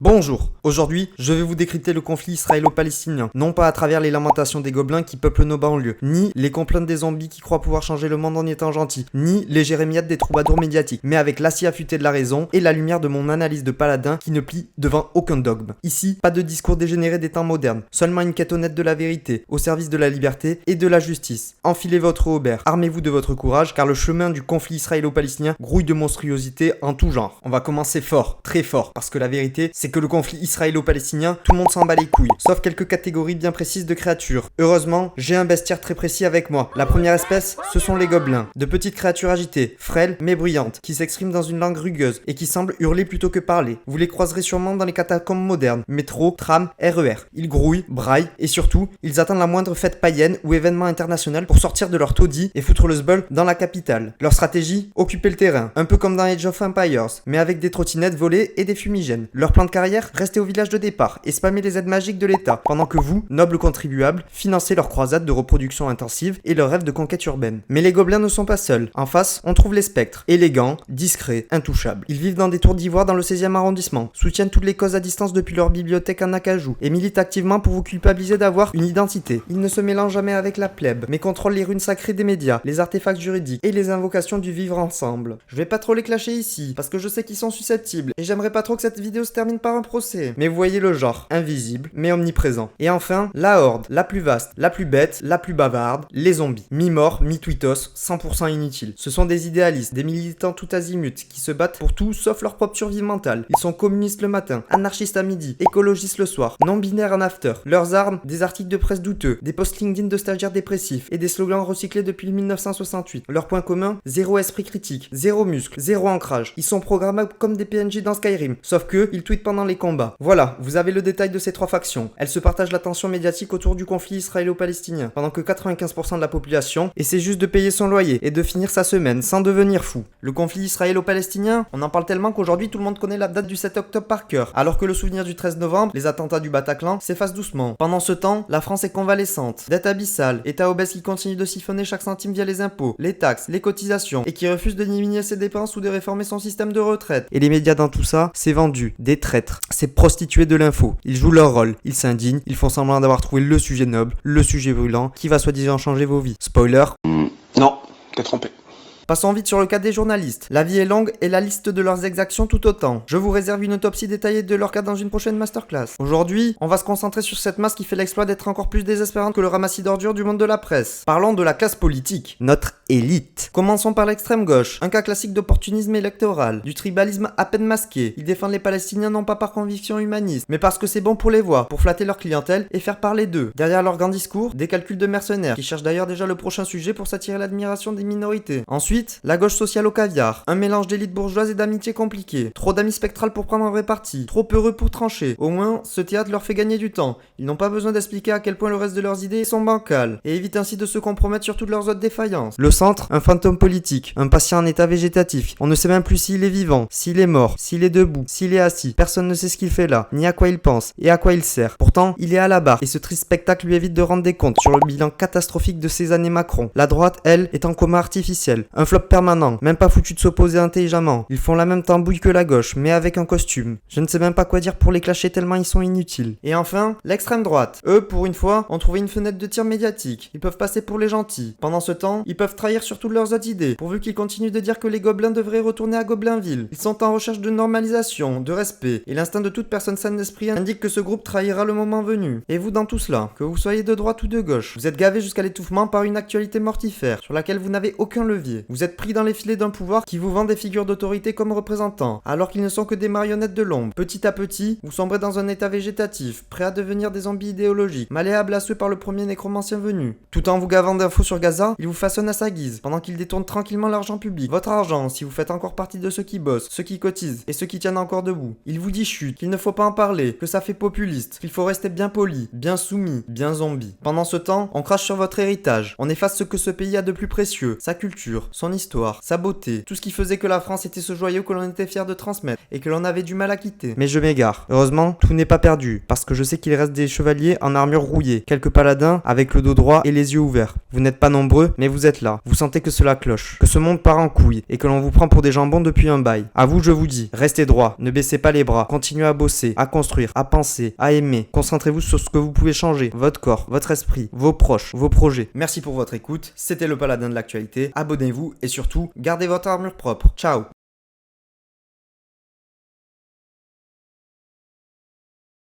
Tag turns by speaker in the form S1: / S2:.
S1: Bonjour, aujourd'hui je vais vous décrypter le conflit israélo-palestinien, non pas à travers les lamentations des gobelins qui peuplent nos banlieues, ni les complaintes des zombies qui croient pouvoir changer le monde en étant gentils, ni les jérémiades des troubadours médiatiques, mais avec l'acier affûté de la raison et la lumière de mon analyse de paladin qui ne plie devant aucun dogme. Ici, pas de discours dégénéré des temps modernes, seulement une quête honnête de la vérité, au service de la liberté et de la justice. Enfilez votre aubert, armez-vous de votre courage, car le chemin du conflit israélo-palestinien grouille de monstruosité en tout genre. On va commencer fort, très fort, parce que la vérité, c'est que le conflit israélo-palestinien, tout le monde s'en bat les couilles, sauf quelques catégories bien précises de créatures. Heureusement, j'ai un bestiaire très précis avec moi. La première espèce, ce sont les gobelins, de petites créatures agitées, frêles mais bruyantes, qui s'expriment dans une langue rugueuse et qui semblent hurler plutôt que parler. Vous les croiserez sûrement dans les catacombes modernes, métro, tram, RER. Ils grouillent, braillent et surtout, ils attendent la moindre fête païenne ou événement international pour sortir de leur taudis et foutre le sbeul dans la capitale. Leur stratégie, occuper le terrain, un peu comme dans Age of Empires, mais avec des trottinettes volées et des fumigènes. Leur plan de carrière, rester au village de départ et spammer les aides magiques de l'État, pendant que vous, nobles contribuables, financez leur croisade de reproduction intensive et leur rêve de conquête urbaine. Mais les gobelins ne sont pas seuls. En face, on trouve les spectres, élégants, discrets, intouchables. Ils vivent dans des tours d'ivoire dans le 16e arrondissement, soutiennent toutes les causes à distance depuis leur bibliothèque en acajou et militent activement pour vous culpabiliser d'avoir une identité. Ils ne se mélangent jamais avec la plèbe, mais contrôlent les runes sacrées des médias, les artefacts juridiques et les invocations du vivre ensemble. Je vais pas trop les clasher ici, parce que je sais qu'ils sont susceptibles, et j'aimerais pas trop que cette vidéo se termine par un procès. Mais vous voyez le genre, invisible, mais omniprésent. Et enfin, la horde, la plus vaste, la plus bête, la plus bavarde, les zombies. Mi-morts, mi-tweetos, 100% inutiles. Ce sont des idéalistes, des militants tout azimut, qui se battent pour tout sauf leur propre survie mentale. Ils sont communistes le matin, anarchistes à midi, écologistes le soir, non-binaires en after. Leurs armes, des articles de presse douteux, des posts LinkedIn de stagiaires dépressifs, et des slogans recyclés depuis 1968. Leur point commun, zéro esprit critique, zéro muscle, zéro ancrage. Ils sont programmables comme des PNJ dans Skyrim, sauf que, ils tweetent pendant les combats. Voilà, vous avez le détail de ces trois factions. Elles se partagent l'attention médiatique autour du conflit israélo-palestinien, pendant que 95% de la population essaie juste de payer son loyer et de finir sa semaine sans devenir fou. Le conflit israélo-palestinien, on en parle tellement qu'aujourd'hui tout le monde connaît la date du 7 octobre par cœur, alors que le souvenir du 13 novembre, les attentats du Bataclan, s'efface doucement. Pendant ce temps, la France est convalescente, dette abyssale, État obèse qui continue de siphonner chaque centime via les impôts, les taxes, les cotisations, et qui refuse de diminuer ses dépenses ou de réformer son système de retraite. Et les médias dans tout ça, c'est vendu, des traîtres, c'est prostituées de l'info. Ils jouent leur rôle, ils s'indignent, ils font semblant d'avoir trouvé le sujet noble, le sujet brûlant, qui va soi-disant changer vos vies. Spoiler.
S2: Non, t'es trompé.
S1: Passons vite sur le cas des journalistes. La vie est longue et la liste de leurs exactions tout autant. Je vous réserve une autopsie détaillée de leur cas dans une prochaine masterclass. Aujourd'hui, on va se concentrer sur cette masse qui fait l'exploit d'être encore plus désespérante que le ramassis d'ordures du monde de la presse. Parlons de la classe politique, notre élite. Commençons par l'extrême gauche, un cas classique d'opportunisme électoral, du tribalisme à peine masqué. Ils défendent les Palestiniens non pas par conviction humaniste, mais parce que c'est bon pour les voix, pour flatter leur clientèle et faire parler d'eux. Derrière leurs grands discours, des calculs de mercenaires, qui cherchent d'ailleurs déjà le prochain sujet pour s'attirer l'admiration des minorités. Ensuite, la gauche sociale au caviar, un mélange d'élite bourgeoise et d'amitié compliquée, trop d'amis spectrales pour prendre un vrai parti, trop heureux pour trancher. Au moins, ce théâtre leur fait gagner du temps. Ils n'ont pas besoin d'expliquer à quel point le reste de leurs idées sont bancales, et évitent ainsi de se compromettre sur toutes leurs autres défaillances. Le centre, un fantôme politique, un patient en état végétatif. On ne sait même plus s'il est vivant, s'il est mort, s'il est debout, s'il est assis. Personne ne sait ce qu'il fait là, ni à quoi il pense, et à quoi il sert. Pourtant, il est à la barre, et ce triste spectacle lui évite de rendre des comptes sur le bilan catastrophique de ces années Macron. La droite, elle, est en coma artificiel, un flop permanent, même pas foutu de s'opposer intelligemment. Ils font la même tambouille que la gauche, mais avec un costume. Je ne sais même pas quoi dire pour les clasher tellement ils sont inutiles. Et enfin, l'extrême droite. Eux, pour une fois, ont trouvé une fenêtre de tir médiatique. Ils peuvent passer pour les gentils. Pendant ce temps, ils peuvent trahir sur toutes leurs autres idées, pourvu qu'ils continuent de dire que les gobelins devraient retourner à Goblinville. Ils sont en recherche de normalisation, de respect, et l'instinct de toute personne saine d'esprit indique que ce groupe trahira le moment venu. Et vous dans tout cela, que vous soyez de droite ou de gauche, vous êtes gavés jusqu'à l'étouffement par une actualité mortifère, sur laquelle vous n'avez aucun levier. Vous êtes pris dans les filets d'un pouvoir qui vous vend des figures d'autorité comme représentants, alors qu'ils ne sont que des marionnettes de l'ombre. Petit à petit, vous sombrez dans un état végétatif, prêt à devenir des zombies idéologiques, malléables à ceux par le premier nécromancien venu. Tout en vous gavant d'infos sur Gaza, il vous façonne à sa guise, pendant qu'il détourne tranquillement l'argent public. Votre argent, si vous faites encore partie de ceux qui bossent, ceux qui cotisent, et ceux qui tiennent encore debout. Il vous dit chut, qu'il ne faut pas en parler, que ça fait populiste, qu'il faut rester bien poli, bien soumis, bien zombie. Pendant ce temps, on crache sur votre héritage, on efface ce que ce pays a de plus précieux, sa culture, son histoire, sa beauté, tout ce qui faisait que la France était ce joyau que l'on était fier de transmettre et que l'on avait du mal à quitter. Mais je m'égare. Heureusement, tout n'est pas perdu, parce que je sais qu'il reste des chevaliers en armure rouillée, quelques paladins avec le dos droit et les yeux ouverts. Vous n'êtes pas nombreux, mais vous êtes là. Vous sentez que cela cloche, que ce monde part en couille et que l'on vous prend pour des jambons depuis un bail. À vous, je vous dis, restez droit, ne baissez pas les bras, continuez à bosser, à construire, à penser, à aimer. Concentrez-vous sur ce que vous pouvez changer, votre corps, votre esprit, vos proches, vos projets. Merci pour votre écoute, c'était le Paladin de l'actualité. Abonnez-vous et surtout, gardez votre armure propre. Ciao.